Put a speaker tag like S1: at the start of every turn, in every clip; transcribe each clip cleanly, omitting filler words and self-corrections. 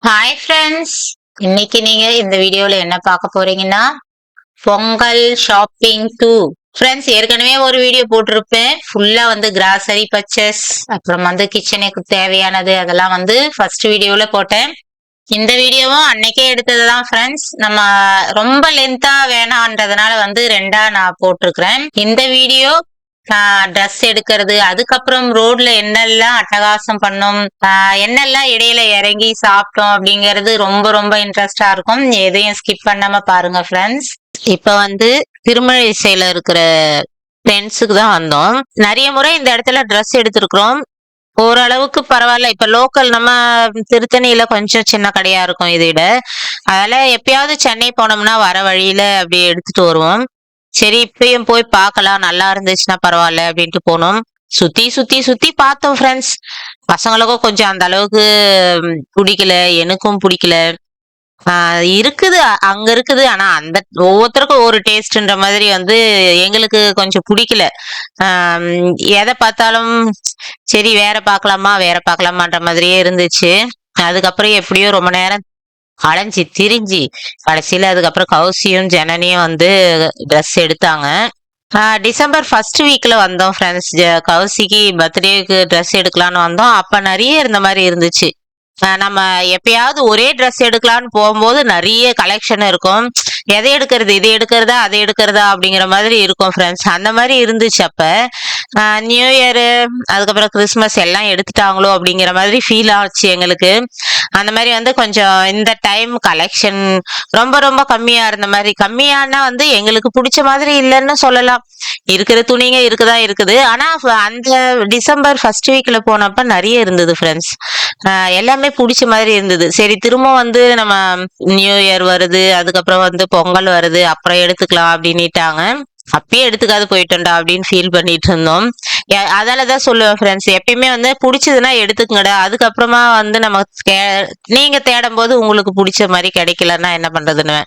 S1: Hi friends. இன்னைக்கு நீங்க இந்த வீடியோல என்ன பார்க்க போறீங்கன்னா பொங்கல் ஷாப்பிங் டூ. ஃப்ரெண்ட்ஸ், ஏற்கனவே ஒரு வீடியோ போட்டிருப்பேன். ஃபுல்லா வந்து கிராசரி பர்ச்சேஸ், அப்புறம் வந்து கிச்சனுக்கு தேவையானது அதெல்லாம் வந்து ஃபர்ஸ்ட் வீடியோல போட்டேன். இந்த வீடியோவும் அன்னைக்கே எடுத்ததுதான் ஃப்ரெண்ட்ஸ். நம்ம ரொம்ப லென்த்தா வேணான்றதுனால வந்து ரெண்டா நான் போட்டிருக்கிறேன். இந்த வீடியோ ட்ரெஸ் எடுக்கிறது, அதுக்கப்புறம் ரோட்ல என்னெல்லாம் அட்டகாசம் பண்ணோம், என்னெல்லாம் இடையில இறங்கி சாப்பிட்டோம் அப்படிங்கிறது ரொம்ப ரொம்ப இன்ட்ரெஸ்டா இருக்கும். எதையும் ஸ்கிப் பண்ணாம பாருங்க ஃப்ரெண்ட்ஸ். இப்ப வந்து திருமழிசையில இருக்கிற ஃப்ரெண்ட்ஸுக்கு தான் வந்தோம். நிறைய முறை இந்த இடத்துல ட்ரெஸ் எடுத்திருக்கிறோம். ஓரளவுக்கு பரவாயில்ல. இப்ப லோக்கல் நம்ம திருத்தணியில கொஞ்சம் சின்ன கடையா இருக்கும் இதை விட. அதனால எப்பயாவது சென்னை போனோம்னா வர வழியில அப்படியே எடுத்துட்டு வருவோம். சரி, இப்பயும் போய் பார்க்கலாம், நல்லா இருந்துச்சுன்னா பரவாயில்ல அப்படின்ட்டு போனோம். சுத்தி சுத்தி சுத்தி பார்த்தோம் ஃப்ரெண்ட்ஸ். பசங்களுக்கும் கொஞ்சம் அந்த அளவுக்கு பிடிக்கல, எனக்கும் பிடிக்கல. இருக்குது, அங்க இருக்குது. ஆனா அந்த ஒவ்வொருத்தருக்கும் ஒரு டேஸ்ட்ன்ற மாதிரி வந்து எங்களுக்கு கொஞ்சம் பிடிக்கல. ஆம், எதை பார்த்தாலும் சரி வேற பார்க்கலாமா வேற பார்க்கலாமான்ற மாதிரியே இருந்துச்சு. அதுக்கப்புறம் எப்படியோ ரொம்ப நேரம் அலைஞ்சு திரிஞ்சு கடைசியில அதுக்கப்புறம் கௌசியும் ஜனனியும் வந்து ட்ரெஸ் எடுத்தாங்க. டிசம்பர் ஃபர்ஸ்ட் வீக்ல வந்தோம் ஃப்ரெண்ட்ஸ். கௌசிக்கு பர்த்டேக்கு ட்ரெஸ் எடுக்கலான்னு வந்தோம். அப்ப நிறைய இருந்த மாதிரி இருந்துச்சு. நம்ம எப்பயாவது ஒரே ட்ரெஸ் எடுக்கலான்னு போகும்போது நிறைய கலெக்ஷன் இருக்கும். எதை எடுக்கிறது, இது எடுக்கிறதா அதை எடுக்கிறதா அப்படிங்கிற மாதிரி இருக்கும் ஃப்ரெண்ட்ஸ். அந்த மாதிரி இருந்துச்சு அப்ப. நியூ இயரு, அதுக்கப்புறம் கிறிஸ்மஸ் எல்லாம் எடுத்துட்டாங்களோ அப்படிங்கிற மாதிரி ஃபீல் ஆச்சு எங்களுக்கு. அந்த மாதிரி வந்து கொஞ்சம் இந்த டைம் கலெக்ஷன் ரொம்ப ரொம்ப கம்மியா இருந்த மாதிரி. கம்மியானா வந்து எங்களுக்கு பிடிச்ச மாதிரி இல்லைன்னு சொல்லலாம். இருக்கிற துணிங்க இருக்குதான் இருக்குது. ஆனா அந்த டிசம்பர் ஃபர்ஸ்ட் வீக்ல போனப்ப நிறைய இருந்தது ஃப்ரெண்ட்ஸ். எல்லாமே பிடிச்ச மாதிரி இருந்தது. சரி, திரும்ப வந்து நம்ம நியூ இயர் வருது, அதுக்கப்புறம் வந்து பொங்கல் வருது, அப்புறம் எடுத்துக்கலாம் அப்படின்னுட்டாங்க. அப்பயே எடுத்துக்காது போயிட்டோம்டா அப்படின்னு ஃபீல் பண்ணிட்டு இருந்தோம். அதாலதான் சொல்லுவேன் ஃப்ரெண்ட்ஸ், எப்பயுமே வந்து பிடிச்சதுன்னா எடுத்துக்கங்கடா. அதுக்கப்புறமா வந்து நம்ம நீங்க தேடும் போது உங்களுக்கு பிடிச்ச மாதிரி கிடைக்கலன்னா என்ன பண்றதுன்னு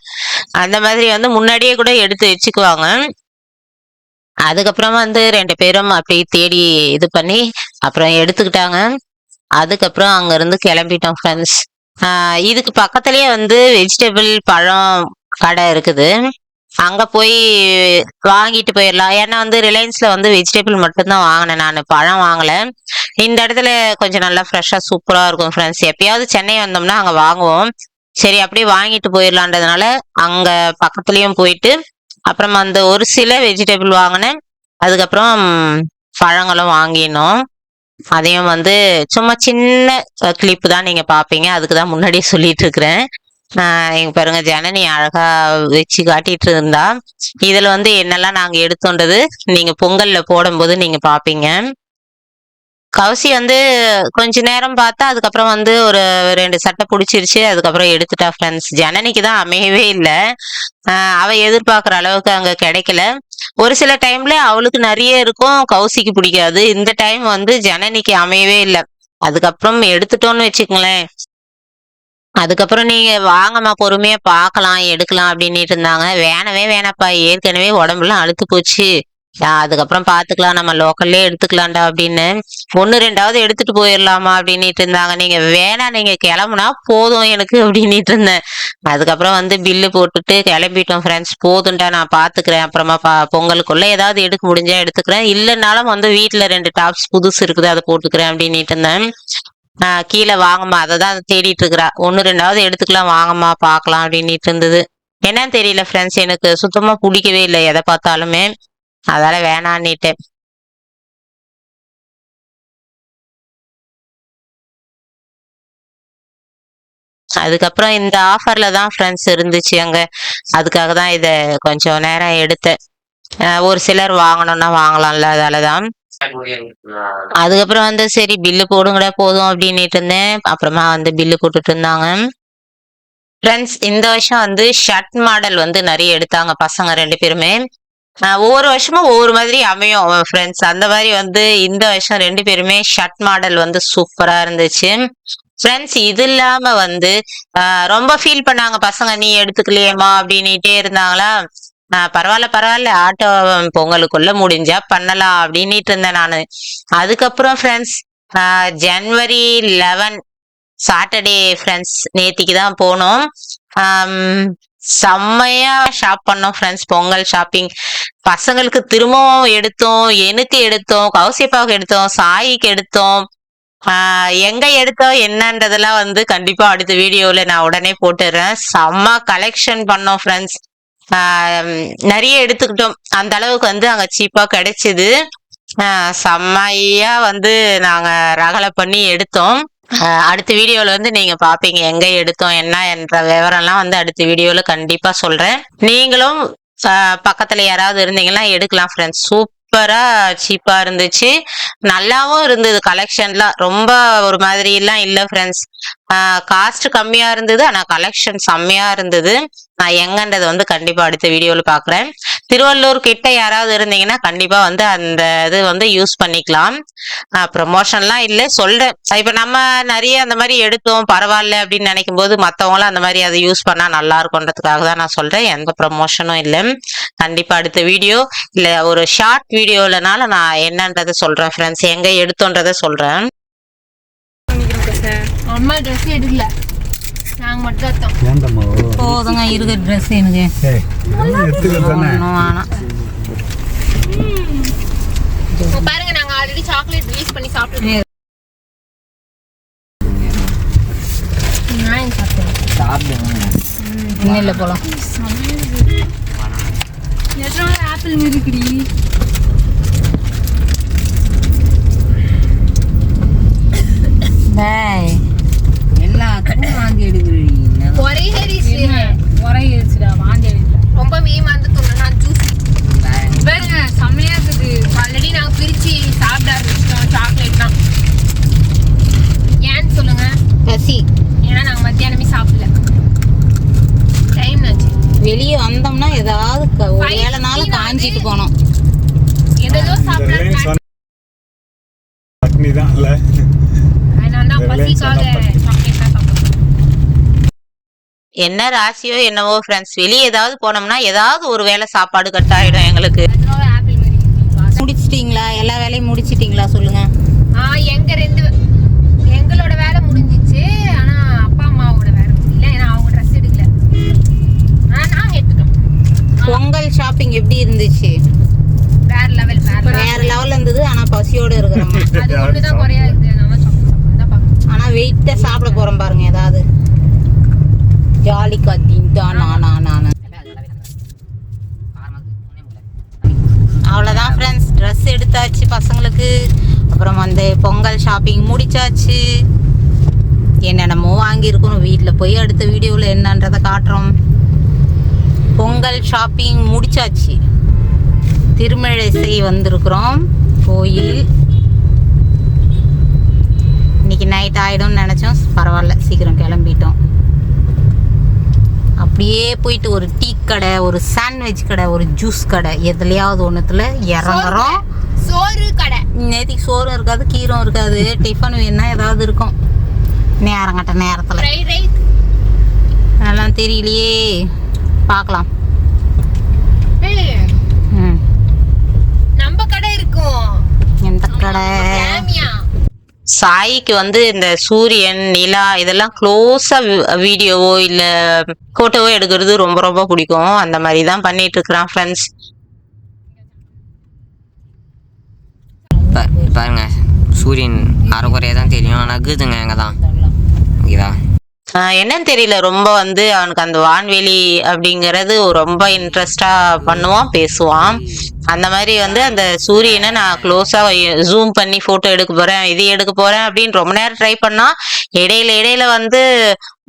S1: அந்த மாதிரி வந்து முன்னாடியே கூட எடுத்து வச்சுக்குவாங்க. அதுக்கப்புறமா வந்து ரெண்டு பேரும் அப்படி தேடி இது பண்ணி அப்புறம் எடுத்துக்கிட்டாங்க. அதுக்கப்புறம் அங்க இருந்து கிளம்பிட்டோம் ஃப்ரெண்ட்ஸ். இதுக்கு பக்கத்துலயே வந்து வெஜிடபிள் பழம் கடை இருக்குது. அங்க போய் வாங்கிட்டு போயிடலாம். ஏன்னா வந்து ரிலையன்ஸ்ல வந்து வெஜிடபிள் மட்டும்தான் வாங்கினேன், நான் பழம் வாங்கல. இந்த இடத்துல கொஞ்சம் நல்லா ஃப்ரெஷ்ஷா சூப்பரா இருக்கும் ஃப்ரெண்ட்ஸ். எப்பயாவது சென்னை வந்தோம்னா அங்க வாங்குவோம். சரி, அப்படியே வாங்கிட்டு போயிடலான்றதுனால அங்க பக்கத்துலயும் போயிட்டு அப்புறம் அந்த ஒரு சில வெஜிடபிள் வாங்கினேன். அதுக்கப்புறம் பழங்களும் வாங்கினோம். அதையும் வந்து சும்மா சின்ன கிளிப் தான் நீங்க பாப்பீங்க. அதுக்கு தான் முன்னாடியே சொல்லிட்டு இருக்கிறேன். இங்க பாருங்க, ஜனனி அழகா வச்சு காட்டிட்டு இருந்தா. இதுல வந்து என்னெல்லாம் நாங்க எடுத்தோன்றது நீங்க பொங்கல்ல போடும்போது நீங்க பாப்பீங்க. கௌசி வந்து கொஞ்ச நேரம் பார்த்தா, அதுக்கப்புறம் வந்து ஒரு ரெண்டு சட்டை பிடிச்சிருச்சு. அதுக்கப்புறம் எடுத்துட்டா ஃப்ரெண்ட்ஸ். ஜனனிக்கு தான் அமையவே இல்லை. அவ எதிர்பார்க்குற அளவுக்கு அங்க கிடைக்கல. ஒரு சில டைம்ல அவளுக்கு நிறைய இருக்கும், கௌசிக்கு பிடிக்காது. இந்த டைம் வந்து ஜனனிக்கு அமையவே இல்லை. அதுக்கப்புறம் எடுத்துட்டோம்னு வச்சுக்கங்களேன். அதுக்கப்புறம் நீங்க வாங்கம்மா, பொறுமையா பார்க்கலாம் எடுக்கலாம் அப்படின்னுட்டு இருந்தாங்க. வேணவே வேணாப்பா, ஏற்கனவே உடம்புலாம் அழுத்து போச்சு. அதுக்கப்புறம் பார்த்துக்கலாம், நம்ம லோக்கல்லே எடுத்துக்கலாம்டா அப்படின்னு. ஒன்று ரெண்டாவது எடுத்துட்டு போயிடலாமா அப்படின்னுட்டு இருந்தாங்க. நீங்க வேணாம், நீங்க கிளம்புனா போதும் எனக்கு அப்படின்னுட்டு இருந்தேன். அதுக்கப்புறம் வந்து பில்லு போட்டுட்டு கிளம்பிட்டோம் ஃப்ரெண்ட்ஸ். போதும்டா, நான் பார்த்துக்கிறேன், அப்புறமா பொங்கலுக்குள்ள ஏதாவது எடுக்க முடிஞ்சா எடுத்துக்கிறேன், இல்லைனாலும் வந்து வீட்டுல ரெண்டு டாப்ஸ் புதுசு இருக்குது அதை போட்டுக்கிறேன் அப்படின்னுட்டு இருந்தேன். கீழே வாங்கம்மா, அததான் தேடிட்டு இருக்கிறா. ஒன்னு ரெண்டாவது எடுத்துக்கலாம், வாங்கம்மா பார்க்கலாம் அப்படின்னுட்டு இருந்தது. என்னன்னு தெரியல ஃப்ரெண்ட்ஸ், எனக்கு சுத்தமா பிடிக்கவே இல்லை எதை பார்த்தாலுமே. அதால வேணான்னுட்டேன். அதுக்கப்புறம் இந்த ஆஃபர்ல தான் ஃப்ரெண்ட்ஸ் இருந்துச்சு அங்க. அதுக்காக தான் இத கொஞ்சம் நேரம் எடுத்தேன். ஒரு சிலர் வாங்கணும்னா வாங்கலாம்ல, அதாலதான். அதுக்கப்புறம் வந்து சரி பில்லு போடுங்கடா போதும் அப்படின்னுட்டு இருந்தேன். அப்புறமா வந்து பில்லு போட்டுட்டு இருந்தாங்க. ஃப்ரெண்ட்ஸ், இந்த வருஷம் வந்து ஷர்ட் மாடல் வந்து நிறைய எடுத்தாங்க பசங்க ரெண்டு பேருமே. ஒவ்வொரு வருஷமும் ஒவ்வொரு மாதிரி அமையும் ஃப்ரெண்ட்ஸ். அந்த மாதிரி வந்து இந்த வருஷம் ரெண்டு பேருமே ஷர்ட் மாடல் வந்து சூப்பரா இருந்துச்சு ஃப்ரெண்ட்ஸ். இது இல்லாம வந்து ரொம்ப ஃபீல் பண்ணாங்க பசங்க, நீ எடுத்துக்கலையேம்மா அப்படின்னுட்டே இருந்தாங்களா. பரவாயில்ல பரவாயில்ல, ஆட்டோ பொங்கலுக்குள்ள முடிஞ்சா பண்ணலாம் அப்படின்னுட்டு இருந்தேன் நானு. அதுக்கப்புறம் ஃப்ரெண்ட்ஸ், ஜனவரி 11 சாட்டர்டே ஃப்ரெண்ட்ஸ் நேத்திக்கு தான் போனோம். செம்மையா ஷாப் பண்ணோம் ஃப்ரெண்ட்ஸ். பொங்கல் ஷாப்பிங் பசங்களுக்கு திரும்பவும் எடுத்தோம், எனக்கு எடுத்தோம், கௌசியப்பாவுக்கு எடுத்தோம், சாயிக்கு எடுத்தோம். எங்க எடுத்தோம் என்னன்றதெல்லாம் வந்து கண்டிப்பா அடுத்த வீடியோல நான் உடனே போட்டுடுறேன். செம்ம கலெக்ஷன் பண்ணோம் ஃப்ரெண்ட்ஸ். நிறைய எடுத்துக்கிட்டோம். அந்த அளவுக்கு வந்து அங்க சீப்பா கிடைச்சது. செம்மையா வந்து நாங்க ரகலை பண்ணி எடுத்தோம். அடுத்த வீடியோல வந்து நீங்க பாப்பீங்க எங்க எடுத்தோம் என்ன என்ற விவரம்லாம் வந்து அடுத்த வீடியோல கண்டிப்பா சொல்றேன். நீங்களும் பக்கத்துல யாராவது இருந்தீங்கன்னா எடுக்கலாம் ஃப்ரெண்ட்ஸ். சூப்பரா சீப்பா இருந்துச்சு, நல்லாவும் இருந்தது. கலெக்ஷன்லாம் ரொம்ப ஒரு மாதிரி எல்லாம் இல்ல ஃப்ரெண்ட்ஸ். காஸ்ட் கம்மியா இருந்தது, ஆனா கலெக்ஷன் செம்மையா இருந்தது. நான் எங்கன்றது வந்து கண்டிப்பா அடுத்த வீடியோல பாக்குறேன். திருவள்ளூர் கிட்ட யாராவது இருந்தீங்கன்னா கண்டிப்பா வந்து அந்த இது வந்து யூஸ் பண்ணிக்கலாம். ப்ரமோஷன்லாம் இல்லை சொல்றேன். இப்ப நம்ம நிறைய அந்த மாதிரி எடுத்தோம் பரவாயில்ல அப்படின்னு நினைக்கும் போது மத்தவங்களும் அந்த மாதிரி அதை யூஸ் பண்ணா நல்லா இருக்கும்ன்றதுக்காக தான் நான் சொல்றேன். எந்த ப்ரமோஷனும் இல்லை. கண்டிப்பா அடுத்த வீடியோ இல்ல ஒரு ஷார்ட் வீடியோலனால நான் என்னன்றதை சொல்றேன் ஃப்ரெண்ட்ஸ், எங்க எடுத்தோன்றதை சொல்றேன்.
S2: அம்மா ட்ரெஸ் எடுக்கல, நாங்க மட்டும் தான்
S1: போதுங்க இருக்க ட்ரெஸ் எனக்கு
S2: பாருங்க. நாங்க ஆல்ரெடி சாக்லேட் ரிலீஸ் பண்ணி சாப்பிட்டுருக்கோம்.
S1: இல்ல போலாம்.
S2: எத்தனை ஆப்பிள் இருக்குடி
S1: எல்லாத்துக்கும் வாங்கி எடுக்கிறீங்க.
S2: ஒரே ஏறிச்சுடா வாந்தி எடுக்கல. ரொம்ப மீமாந்துட்டோம். நான் ஜூஸ் பாருங்க செம்மையா இருக்குது. ஆல்ரெடி நாங்க பிரிச்சு சாப்பிட ஆரம்பிச்சிட்டோம் சாக்லேட்லாம். ஏன்னு சொல்லுங்க?
S1: பசி.
S2: ஏன்னா நாங்க மத்தியானமே சாப்பிடல, டைம் ஆச்சு.
S1: வெளியே வந்தோம்னா ஏதாவது ஒரு வேலைனால காஞ்சிட்டு போனோம்.
S2: ஏதோ சாப்பிடலாம்.
S1: என்ன ராசியோ என்னவோ ஃப்ரெண்ட்ஸ், வெளியே ஏதாவது போனோம்னா ஏதாவது ஒரு வேலை சாப்பாடு கட் ஆயிடும் எங்களுக்கு. முடிச்சிட்டீங்களா? எல்லா வேலையும் முடிச்சிட்டீங்களா சொல்லுங்க.
S2: எங்களோட வேலை முடிஞ்சிச்சு, ஆனா அப்பா அம்மாவோட வேலை முடியல. ஏன்னா அவங்க ட்ரெஸ் எடுக்கல, ஆனா நாங்க எடுத்துட்டோம்.
S1: பொங்கல் ஷாப்பிங் எப்படி இருந்துச்சு?
S2: வேற
S1: லெவல்ல இருந்தது. ஆனா பசியோட இருக்கிறோம்.
S2: அது ஒண்ணுதான் குறையா இருக்குது.
S1: ஆனா வெயிட்டா சாப்பிட போறோம் பாருங்க. ஏதாவது ஜாலி கத்தின்ட்டான். அவ்வளோதான் ஃப்ரெண்ட்ஸ், ட்ரெஸ் எடுத்தாச்சு பசங்களுக்கு. அப்புறம் வந்து பொங்கல் ஷாப்பிங் முடிச்சாச்சு. என்னென்னமோ வாங்கியிருக்கணும். வீட்டில் போய் அடுத்த வீடியோவில் என்னன்றதை காட்டுறோம். பொங்கல் ஷாப்பிங் முடிச்சாச்சு. திருமழிசை வந்திருக்கிறோம் கோயில். இன்னைக்கு நைட் ஆகிடும்னு நினச்சோம், பரவாயில்ல சீக்கிரம் கிளம்பிட்டோம். அப்படியே போயிட்டு ஒரு டீ கடை, ஒரு சாண்ட்விச் கடை, ஒரு ஜூஸ் கடை, எதுலையாவது ஒன்றுத்துல இறங்குறோம்.
S2: சோறு கடை.
S1: நேற்றுக்கு சோறும் இருக்காது, கீரும் இருக்காது. டிஃபன் வேணா ஏதாவது இருக்கும் நேரங்கட்ட நேரத்தில். அதெல்லாம் தெரியலையே, பார்க்கலாம்.
S2: நம்ம கடை இருக்கும்.
S1: எந்த கடை? சாய்க்கு வந்து இந்த சூரியன் நிலா இதெல்லாம் க்ளோஸா வீடியோவோ இல்ல போட்டோவோ எடுக்கிறது ரொம்ப ரொம்ப பிடிக்கும். அந்த மாதிரி தான் பண்ணிட்டு இருக்கிறான் ஃப்ரெண்ட்ஸ்.
S3: பாருங்க சூரியன் அரைக்குறையா தான் தெரியும், ஆனா இருக்குதுங்க எங்க தான்
S1: என்னன்னு தெரியல, ரொம்ப வந்து அவனுக்கு அந்த வான்வெளி அப்படிங்கறது ரொம்ப இன்ட்ரெஸ்டா பண்ணுவான், பேசுவான். அந்த மாதிரி வந்து அந்த சூரியனை நான் க்ளோஸா ஜூம் பண்ணி போட்டோ எடுக்க போறேன், இது எடுக்க போறேன் அப்படின்னு ரொம்ப நேரம் ட்ரை பண்ணா. இடையில வந்து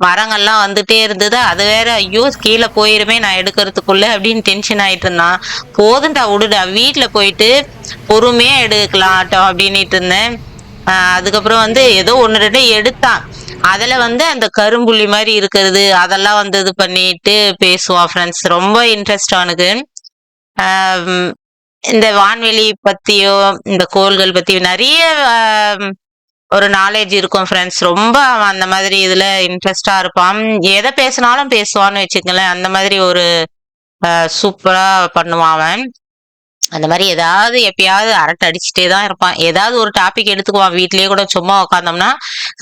S1: மரங்கள்லாம் வந்துட்டே இருந்தது. அது வேற, ஐயோ கீழே போயிருமே நான் எடுக்கிறதுக்குள்ள அப்படின்னு டென்ஷன் ஆயிட்டு இருந்தான். போதுண்டா விடுடா, வீட்டுல போயிட்டு பொறுமையா எடுக்கலாட்டம் அப்படின்னுட்டு இருந்தேன். அதுக்கப்புறம் வந்து ஏதோ ஒன்று ரெண்டு எடுத்தான். அதுல வந்து அந்த கரும்புள்ளி மாதிரி இருக்கிறது அதெல்லாம் வந்து இது பண்ணிட்டு பேசுவான் ஃப்ரெண்ட்ஸ். ரொம்ப இன்ட்ரெஸ்ட் அவனுக்கு. இந்த வான்வெளி பத்தியோ இந்த கோள்கள் பத்தியோ நிறைய ஒரு நாலேஜ் இருக்கும் ஃப்ரெண்ட்ஸ். ரொம்ப அந்த மாதிரி இதுல இன்ட்ரெஸ்டா இருப்பான். எதை பேசினாலும் பேசுவான்னு வச்சுக்கங்களேன். அந்த மாதிரி ஒரு சூப்பரா பண்ணுவான் அவன். அந்த மாதிரி ஏதாவது எப்பயாவது அரட்டை அடிச்சுட்டே தான் இருப்பான். ஏதாவது ஒரு டாபிக் எடுத்துக்குவான். வீட்லயே கூட சும்மா உட்காந்தோம்னா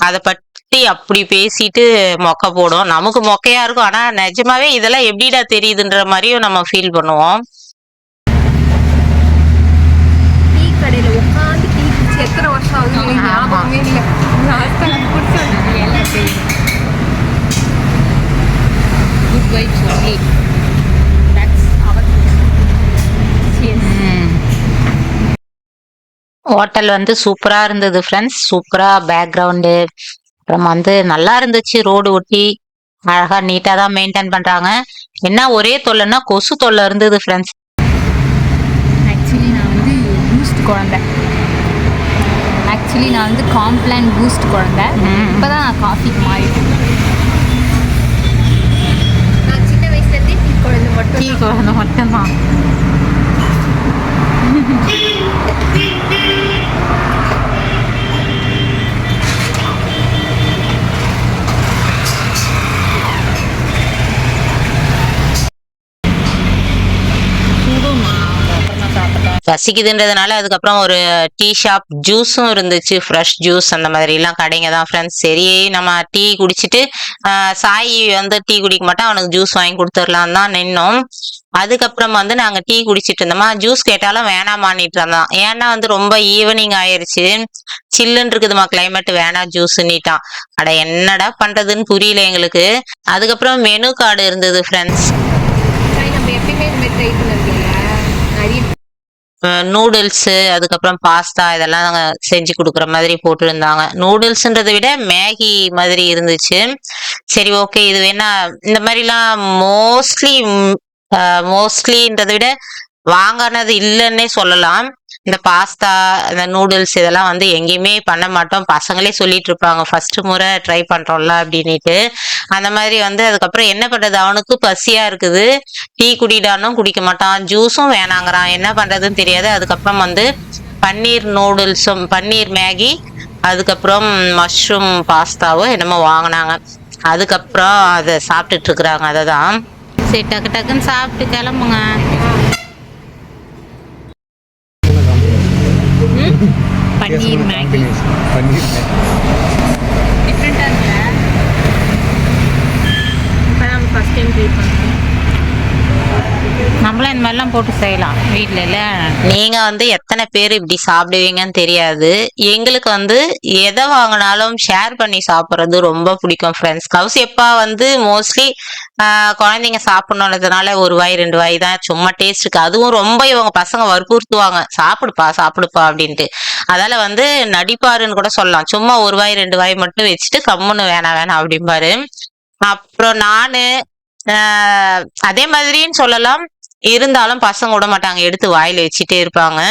S1: அதை பற்றி குட்டி அப்படி பேசிட்டு மொக்க போடும். நமக்கு மொக்கையா இருக்கும். ஆனா நிஜமாவே இதெல்லாம் எப்படிடா தெரியுதுன்ற மாதிரியும் நம்ம ஃபீல் பண்ணுவோம்.
S2: டீ கடையில உட்காந்து டீ குடிச்சு எத்தனை வருஷம் ஆகுது எனக்கு ஞாபகமே இல்லை. லாஸ்ட் டைம் குடிச்சது எல்லாம் தெரியும். Good vibes only. That's our
S1: hotel வந்து சூப்பரா இருந்தது ஃப்ரெண்ட்ஸ். சூப்பரா பேக்ரவுண்டு அப்புறம் வந்து நல்லா இருந்துச்சு. ரோடு ஒட்டி அழகா நீட்டா தான் மெயின்டைன் பண்றாங்க. என்ன ஒரே தொல்லைன்னா கொசு தொல்லை இருந்தது ஃப்ரெண்ட்ஸ்.
S2: ஆக்சுவலி நான் வந்து பூஸ்ட் குழந்தை. ஆக்சுவலி நான் வந்து காம்ப்ளான் பூஸ்ட் குழந்தை. இப்போ தான் நான் காஃபிக்கு மாறிட்டேன். நான் சின்ன வயசுலேருந்தே டீ குழந்தை மட்டும்தான்.
S1: பசிக்குதுன்றதுனால அதுக்கப்புறம் ஒரு டீ ஷாப் ஜூஸும் இருந்துச்சு. ஃப்ரெஷ் ஜூஸ் அந்த மாதிரி எல்லாம் கடைங்க தான் ஃப்ரெண்ட்ஸ். சரி நம்ம டீ குடிச்சிட்டு சாய் வந்து டீ குடிக்க மாட்டான், அவனுக்கு ஜூஸ் வாங்கி கொடுத்துடலாம் தான் நின்னோம். அதுக்கப்புறம் வந்து நாங்க டீ குடிச்சிட்டு இருந்தோமா, ஜூஸ் கேட்டாலும் வேணாமான்னிட்டு இருந்தான். ஏன்னா வந்து ரொம்ப ஈவினிங் ஆயிருச்சு, சில்லுன்னு இருக்குதுமா கிளைமேட், வேணாம் ஜூஸ் நீட்டான். அட என்னடா பண்றதுன்னு புரியல எங்களுக்கு. அதுக்கப்புறம் மெனு கார்டு இருந்தது ஃப்ரெண்ட்ஸ்.
S2: நம்ம எப்பயுமே இந்த மாதிரி ட்ரை பண்ணதில்ல. நிறைய
S1: நூடுல்ஸு அதுக்கப்புறம் பாஸ்தா இதெல்லாம் நாங்கள் செஞ்சு கொடுக்குற மாதிரி போட்டுருந்தாங்க. நூடுல்ஸுன்றதை விட மேகி மாதிரி இருந்துச்சு. சரி ஓகே இது வேணா இந்த மாதிரிலாம் மோஸ்ட்லின்றதை விட வாங்கினது இல்லைன்னே சொல்லலாம். இந்த பாஸ்தா இந்த நூடுல்ஸ் இதெல்லாம் வந்து எங்கேயுமே பண்ண மாட்டோம். பசங்களே சொல்லிட்டு இருப்பாங்க ஃபர்ஸ்ட் முறை ட்ரை பண்றோம்ல அப்படின்ட்டு. அந்த மாதிரி வந்து அதுக்கப்புறம் என்ன பண்றது, அவனுக்கு பசியா இருக்குது, டீ குடிடானும் குடிக்க மாட்டான், ஜூஸும் வேணாங்கிறான், என்ன பண்றதுன்னு தெரியாது. அதுக்கப்புறம் வந்து பன்னீர் நூடுல்ஸும் பன்னீர் மேகி அதுக்கப்புறம் மஷ்ரூம் பாஸ்தாவும் என்னமோ வாங்கினாங்க. அதுக்கப்புறம் அதை சாப்பிட்டுட்டு இருக்கிறாங்க. அதை தான் சரி டக்கு டக்குன்னு சாப்பிட்டு கிளம்புங்க.
S2: பன்னீர் மேகி டிஃப்ரெண்ட்டாக இருக்குல்ல. இப்போ நம்ம ஃபஸ்ட் டைம் ட்ரை பண்ணுறோம்.
S1: நம்மளாம் இந்த மாதிரிலாம் போட்டு செய்யலாம் வீட்டில் இல்லை. நீங்க வந்து எத்தனை பேர் இப்படி சாப்பிடுவீங்கன்னு தெரியாது. எங்களுக்கு வந்து எதை வாங்கினாலும் ஷேர் பண்ணி சாப்பிட்றது ரொம்ப பிடிக்கும் ஃப்ரெண்ட்ஸ். கௌசியப்பா வந்து மோஸ்ட்லி குழந்தைங்க சாப்பிடணுன்றதுனால ஒரு வாய் 2 வாய் தான் சும்மா டேஸ்ட்டுக்கு, அதுவும் ரொம்ப இவங்க பசங்க வற்புறுத்துவாங்க சாப்பிடுப்பா சாப்பிடுப்பா அப்படின்ட்டு. அதால வந்து நடிப்பாருன்னு கூட சொல்லலாம். சும்மா ஒரு வாய் 2 வாய் மட்டும் வச்சுட்டு கம்முன்னு வேணாம் வேணாம் அப்படிம்பாரு. அப்புறம் நானு அதே மாதிரின்னு சொல்லலாம். இருந்தாலும் பசங்க விட மாட்டாங்க, எடுத்து வாயில வச்சுட்டே இருப்பாங்க.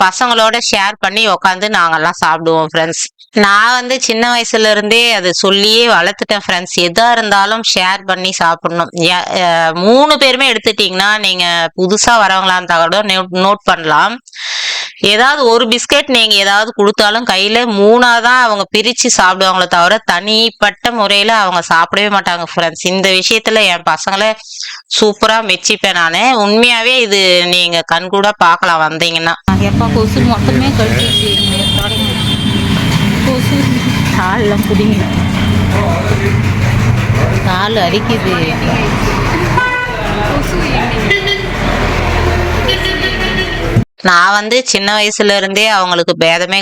S1: பசங்களோட ஷேர் பண்ணி உக்காந்து நாங்கெல்லாம் சாப்பிடுவோம் ஃப்ரெண்ட்ஸ். நான் வந்து சின்ன வயசுல இருந்தே அது சொல்லியே வளர்த்துட்டேன் ஃப்ரெண்ட்ஸ். எதா இருந்தாலும் ஷேர் பண்ணி சாப்பிடணும். 3 பேருமே எடுத்துட்டீங்கன்னா நீங்க புதுசா வரவங்களா இருந்தா கூட நோட் பண்ணலாம். ஏதாவது ஒரு பிஸ்கெட் நீங்க ஏதாவது கொடுத்தாலும் கையில 3ஆ தான் அவங்க பிரிச்சு சாப்பிடுவாங்களே தவிர தனிப்பட்ட முறையில அவங்க சாப்பிடவே மாட்டாங்க ஃப்ரெண்ட்ஸ். இந்த விஷயத்துல என் பசங்களை சூப்பரா மெச்சிப்பேன் நானு. உண்மையாவே இது நீங்க கண்கூட பார்க்கலாம் வந்தீங்கன்னா. எப்ப கொசு மட்டுமே கழிச்சு கொசு காலெல்லாம் பிடிங்க, கால் அரிக்குது. நான் வந்து சின்ன வயசுல இருந்தே அவங்களுக்கு பேதமே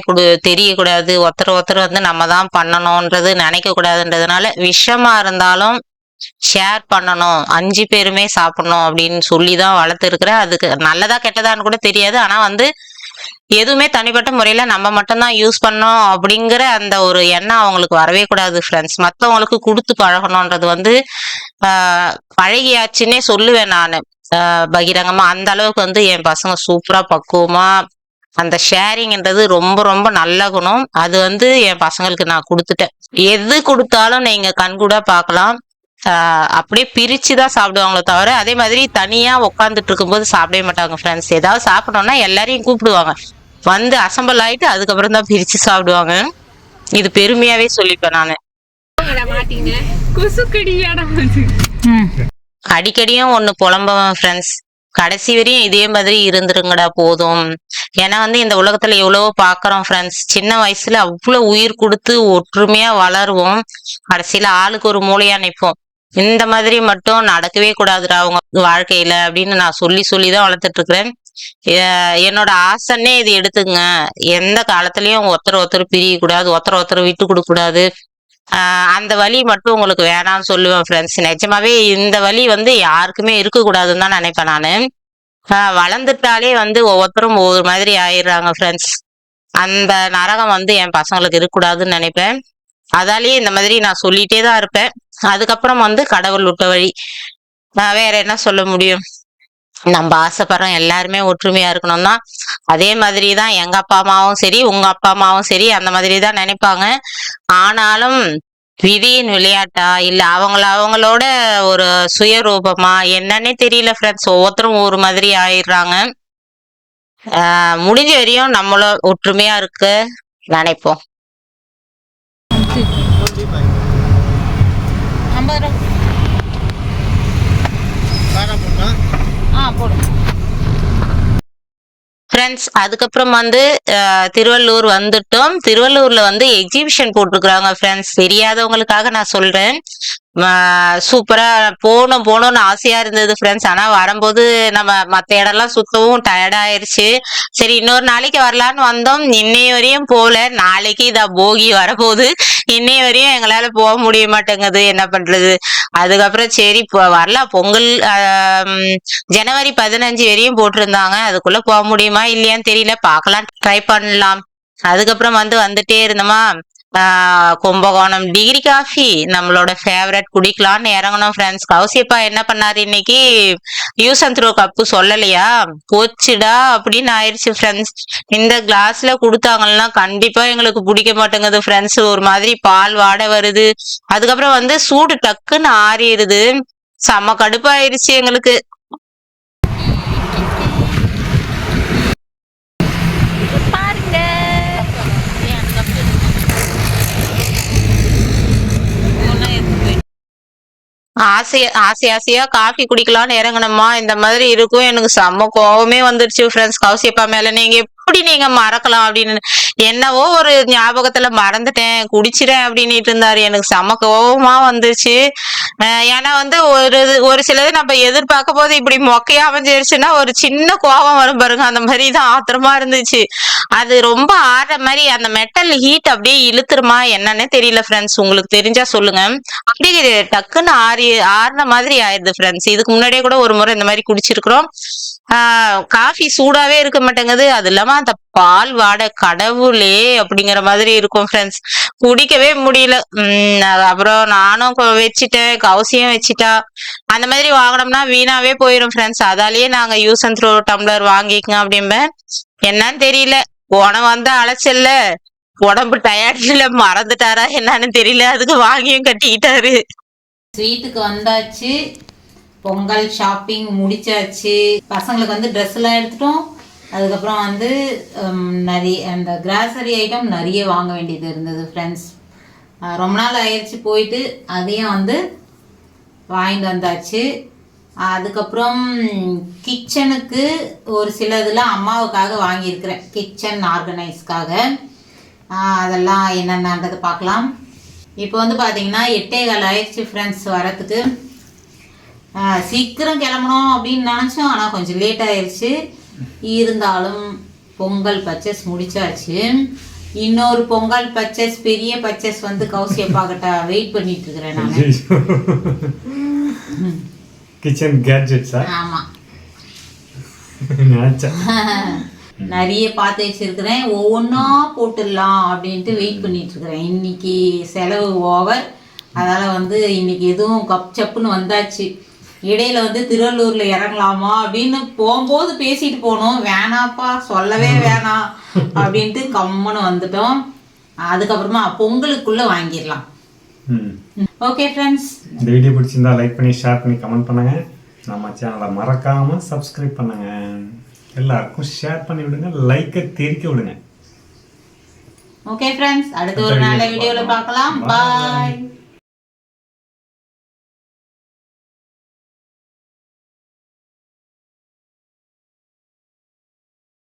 S1: தெரியக்கூடாது, ஒருத்தர் வந்து நம்ம தான் பண்ணணும்ன்றது நினைக்க கூடாதுன்றதுனால விஷமா இருந்தாலும் ஷேர் பண்ணணும், 5 பேருமே சாப்பிடணும் அப்படின்னு சொல்லிதான் வளர்த்துருக்குறேன். அதுக்கு நல்லதா கெட்டதான்னு கூட தெரியாது. ஆனா வந்து எதுவுமே தனிப்பட்ட முறையில நம்ம மட்டும்தான் யூஸ் பண்ணோம் அப்படிங்கிற அந்த ஒரு எண்ணம் அவங்களுக்கு வரவே கூடாது ஃப்ரெண்ட்ஸ். மற்றவங்களுக்கு கொடுத்து பழகணுன்றது வந்து பழகியாச்சுன்னே சொல்லுவேன் நான் பகிரங்கமா. அந்த அளவுக்கு வந்து என் பசங்க சூப்பரா பக்குவமா அந்த ஷேரிங்ன்றது ரொம்ப ரொம்ப நல்ல குணம். அது வந்து என் பசங்களுக்கு நான் கொடுத்துட்டேன். எது கொடுத்தாலும் நீங்க கண்கூட பார்க்கலாம். அப்படியே பிரிச்சுதான் சாப்பிடுவாங்களோ தவிர அதே மாதிரி தனியா உட்காந்துட்டு இருக்கும்போது சாப்பிடவே மாட்டாங்க ஃப்ரெண்ட்ஸ். ஏதாவது சாப்பிடணும்னா எல்லாரையும் கூப்பிடுவாங்க, வந்து அசம்பிள் ஆயிட்டு அதுக்கப்புறம் தான் பிரிச்சு சாப்பிடுவாங்க. இது பெருமையாவே சொல்லிப்பேன் நானு. அடிக்கடியும் ஒண்ணு புலம்புவேன் ஃப்ரெண்ட்ஸ். கடைசி வரையும் இதே மாதிரி இருந்துருங்கடா போதும். ஏன்னா வந்து இந்த உலகத்துல எவ்வளவோ பாக்குறோம் ஃப்ரெண்ட்ஸ். சின்ன வயசுல அவ்வளவு உயிர் கொடுத்து ஒற்றுமையா வளருவோம், கடைசியில ஆளுக்கு ஒரு மூலையா நிப்போம். இந்த மாதிரி மட்டும் நடக்கவே கூடாதுடா அவங்க வாழ்க்கையில அப்படின்னு நான் சொல்லி சொல்லிதான் வளர்த்துட்டு இருக்கிறேன். என்னோட ஆசைன்னே இது எடுத்துங்க. எந்த காலத்துலயும் ஒருத்தர் ஒருத்தர் பிரிய கூடாது, ஒருத்தர் ஒருத்தர் விட்டு கொடுக்க கூடாது. அந்த வலி மட்டும் உங்களுக்கு வேணாம்னு சொல்லுவேன் ஃப்ரெண்ட்ஸ். நிஜமாவே இந்த வலி வந்து யாருக்குமே இருக்கக்கூடாதுன்னு தான் நினைப்பேன் நானு. வளர்ந்துட்டாலே வந்து ஒவ்வொருத்தரும் ஒவ்வொரு மாதிரி ஆயிடுறாங்க ஃப்ரெண்ட்ஸ். அந்த நரகம் வந்து என் பசங்களுக்கு இருக்கக்கூடாதுன்னு நினைப்பேன். அதாலேயே இந்த மாதிரி நான் சொல்லிட்டே தான் இருப்பேன். அதுக்கப்புறம் வந்து கடவுள் விட்ட வழி. வேற என்ன சொல்ல முடியும்? நம்ம ஆசைப்படுறோம் எல்லாருமே ஒற்றுமையா இருக்கணும் தான். அதே மாதிரி தான் எங்க அப்பா அம்மாவும் சரி, உங்க அப்பா அம்மாவும் சரி அந்த மாதிரி தான் நினைப்பாங்க. ஆனாலும் விதியின் விளையாட்டா இல்ல அவங்களோட ஒரு சுயரூபமா என்னன்னே தெரியல ஃப்ரெண்ட்ஸ். ஒவ்வொருத்தரும் ஒரு மாதிரி ஆயிடுறாங்க. முடிஞ்ச வரையும் நம்மளும் ஒற்றுமையா இருக்க நினைப்போம்.
S2: 50 ரூபா போடும்
S1: ஃப்ரெண்ட்ஸ். அதுக்கப்புறம் வந்து திருவள்ளூர் வந்துட்டோம். திருவள்ளூர்ல வந்து எக்ஸிபிஷன் போட்டிருக்கிறாங்க ஃப்ரெண்ட்ஸ். தெரியாதவங்களுக்காக நான் சொல்றேன். சூப்பரா போகணும்னு ஆசையா இருந்தது ஃப்ரெண்ட்ஸ். ஆனா வரும்போது நம்ம மத்த இடம்லாம் சுத்தவும் டயர்ட் ஆயிருச்சு. சரி இன்னொரு நாளைக்கு வரலான்னு வந்தோம். இன்னைய வரையும் போல. நாளைக்கு இதா போகி வரப்போகுது. இன்னைய வரையும் எங்களால போக முடிய மாட்டேங்குது. என்ன பண்றது? அதுக்கப்புறம் சரி வரலாம். பொங்கல் ஜனவரி 15 வரையும் போட்டிருந்தாங்க. அதுக்குள்ள போக முடியுமா இல்லையான்னு தெரியல. பார்க்கலாம், ட்ரை பண்ணலாம். அதுக்கப்புறம் வந்துட்டே இருந்தோமா, கும்பகோணம் டிகிரி காஃபி நம்மளோட ஃபேவரட் குடிக்கலான்னு இறங்கணும் ஃப்ரெண்ட்ஸ். கௌசியப்பா என்ன பண்ணாரு இன்னைக்கு, யூஸ் அண்ட் த்ரோ கப்பு சொல்லலையா, போச்சுடா அப்படின்னு ஆயிடுச்சு ஃப்ரெண்ட்ஸ். இந்த கிளாஸ்ல கொடுத்தாங்கன்னா கண்டிப்பா எங்களுக்கு பிடிக்க மாட்டேங்குது ஃப்ரெண்ட்ஸ். ஒரு மாதிரி பால் வாடை வருது. அதுக்கப்புறம் சூடு டக்குன்னு ஆறிடுது. செம்ம கடுப்பாயிருச்சு எங்களுக்கு. ஆசையா காஃபி குடிக்கலாம்னு இறங்கணுமா, இந்த மாதிரி இருக்கும். எனக்கு செம்ம கோவமே வந்துருச்சு ஃப்ரெண்ட்ஸ் கௌசியப்பா மேல. நீங்க மறக்கலாம் அப்படின்னு என்னவோ ஒரு ஞாபகத்துல மறந்துட்டேன், குடிச்சிட்டேன் அப்படின்னுட்டு இருந்தாரு. எனக்கு செம்ம கோவமா வந்துருச்சு. ஏன்னா ஒரு சிலது நம்ம எதிர்பார்க்கும் போது இப்படி மொக்கையா அமைஞ்சிருச்சுன்னா ஒரு சின்ன கோபம் வரும் பாருங்க, அந்த மாதிரிதான் ஆத்திரமா இருந்துச்சு. அது ரொம்ப ஆடுற மாதிரி அந்த மெட்டல் ஹீட் அப்படியே இழுத்துருமா என்னன்னே தெரியல ஃப்ரெண்ட்ஸ். உங்களுக்கு தெரிஞ்சா சொல்லுங்க. அப்படியே டக்குன்னு ஆறின மாதிரி ஆயிடுது ஃப்ரெண்ட்ஸ். இதுக்கு முன்னாடியே கூட ஒரு முறை இந்த மாதிரி குடிச்சிருக்கிறோம். காஃபி சூடாவே இருக்க மாட்டேங்குது. அது இல்லாம அந்த பால் வாடை கடவுளே அப்படிங்கிற மாதிரி இருக்கும் ஃப்ரெண்ட்ஸ். குடிக்கவே முடியல. அப்புறம் நானும் வச்சுட்டேன், கௌசியும் வச்சுட்டா. அந்த மாதிரி வாங்கினோம்னா வீணாவே போயிடும் ஃப்ரெண்ட்ஸ். அதாலேயே நாங்க யூஸ் அண்ட் த்ரோ டம்ளர் வாங்கிக்கோங்க அப்படிம்பேன். என்னன்னு தெரியல, போன அலைச்சல்ல உடம்பு டயர்ட்ல மறந்துட்டாரா என்னன்னு தெரியல, அதுக்கு வாங்கியும் கட்டிக்கிட்டாரு.
S4: ஸ்வீட்டுக்கு வந்தாச்சு. பொங்கல் ஷாப்பிங் முடிச்சாச்சு. பசங்களுக்கு ட்ரெஸ் எல்லாம் எடுத்துட்டோம். அதுக்கப்புறம் நிறைய அந்த கிராசரி ஐட்டம் நிறைய வாங்க வேண்டியது இருந்தது ஃப்ரெண்ட்ஸ். ரொம்ப நாள் ஆயிடுச்சு போயிட்டு, அதையும் வாங்கிட்டு வந்தாச்சு. அதுக்கப்புறம் கிச்சனுக்கு ஒரு சிலதெல்லாம் அம்மாவுக்காக வாங்கியிருக்கிறேன், கிச்சன் ஆர்கனைஸ்க்காக. அதெல்லாம் என்னென்னன்றதை பார்க்கலாம். இப்போ பார்த்தீங்கன்னா 8:15 ஆயிடுச்சு ஃப்ரெண்ட்ஸ் வரத்துக்கு. சீக்கிரம் கிளம்பணும் அப்படின்னு நினச்சோம், ஆனால் கொஞ்சம் லேட் ஆயிடுச்சு. இருந்தாலும் பொங்கல் பர்ச்சேஸ் முடிச்சாச்சு. இன்னொரு பொங்கல் பர்ச்சேஸ், பெரிய பர்ச்சேஸ் கௌசியப்பா கிட்ட வெயிட் பண்ணிட்டு இருக்கிறேன் நான்.
S5: கிச்சன் கேட்ஜெட்ஸா?
S4: ஆமா, நிறைய பார்த்து வச்சிருக்கிறேன். ஒவ்வொன்றா போட்டுடலாம் அப்படின்ட்டு வெயிட் பண்ணிட்டு இருக்கிறேன். இன்னைக்கு செலவு ஓவர், அதனால இன்னைக்கு எதுவும் கப் சப்புன்னு வந்தாச்சு. இடையில திருவள்ளூர்ல இறங்கலாமா அப்படின்னு போகும்போது பேசிட்டு போனோம். வேணாப்பா, சொல்லவே வேணாம் அப்படின்ட்டு கம்முன்னு வந்துட்டோம். அதுக்கப்புறமா பொங்கலுக்குள்ள வாங்கிடலாம். ஓகே ஃப்ரெண்ட்ஸ்,
S5: இந்த வீடியோ பிடிச்சிருந்தா லைக் பண்ணி, ஷேர் பண்ணி, கமெண்ட் பண்ணுங்க. நம்ம சேனலை மறக்காம சப்ஸ்கிரைப் பண்ணுங்க. எல்லாருக்கும் ஷேர் பண்ணி விடுங்க, லைக்கை தெரிக்க விடுங்க.
S4: ஓகே ஃப்ரெண்ட்ஸ், அடுத்த ஒரு நல்ல வீடியோல பார்க்கலாம். பாய்.